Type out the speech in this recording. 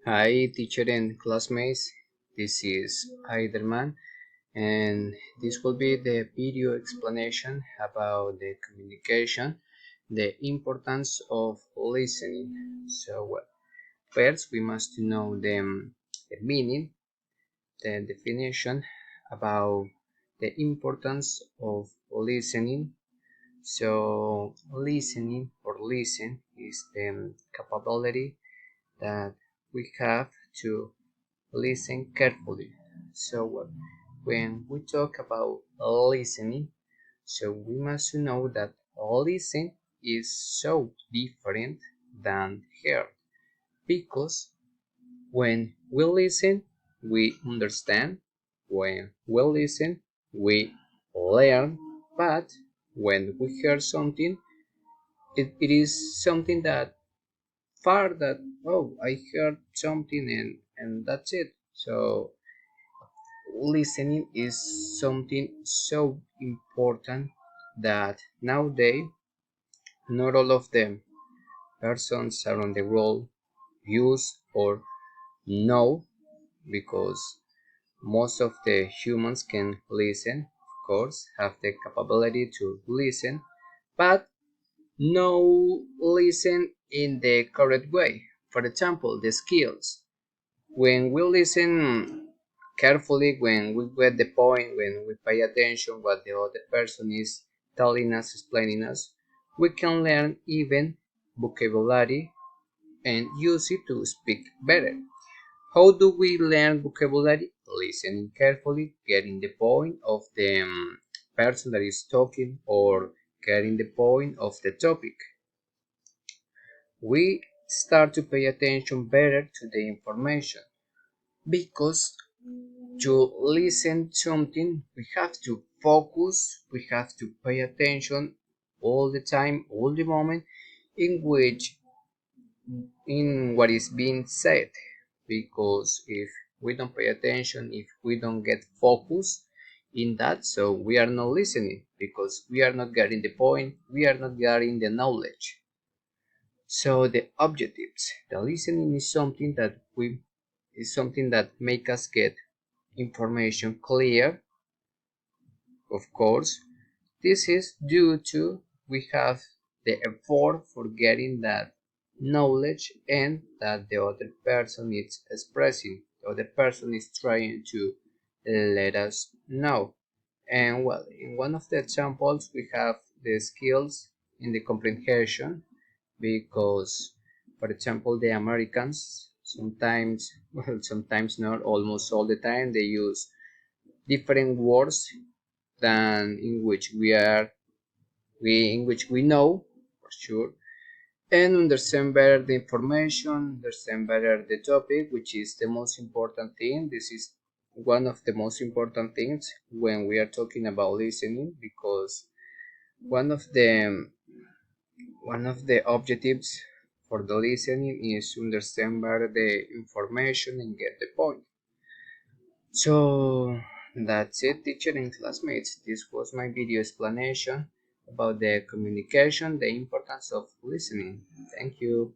Hi, teacher and classmates. This is Heiderman, and this will be the video explanation about the communication, the importance of listening. First we must know the meaning, the definition about the importance of listening. Listening or listen is the capability that we have to listen carefully. When we talk about listening, we must know that listen is so different than hear, because when we listen, we understand. When we listen, we learn. But when we hear something, it is something that far that, oh, I heard something and that's it. Listening is something so important that nowadays not all of the persons around the world use or know, because most of the humans can listen, of course, have the capability to listen, but no listen in the correct way. For example, the skills. When we listen carefully, when we get the point, when we pay attention what the other person is telling us, explaining us, we can learn even vocabulary and use it to speak better. How do we learn vocabulary? Listening carefully, getting the point of the person that is talking, or getting the point of the topic. We start to pay attention better to the information, because to listen something we have to focus, we have to pay attention all the time, all the moment in which in what is being said. Because if we don't pay attention, if we don't get focus in that, so we are not listening, because we are not getting the point, we are not getting the knowledge. So the objectives, the listening is something that make us get information clear. Of course, this is due to we have the effort for getting that knowledge, and that the other person is expressing, the other person is trying to let us know. And well, in one of the examples, we have the skills in the comprehension, because, for example, the Americans sometimes, well, sometimes not, almost all the time, they use different words than in which we know for sure, and understand better the information, understand better the topic, which is the most important thing. This is one of the most important things when we are talking about listening, because one of the one of the objectives for the listening is to understand better the information and get the point. So that's it, teacher and classmates. This was my video explanation about the communication, the importance of listening. Thank you.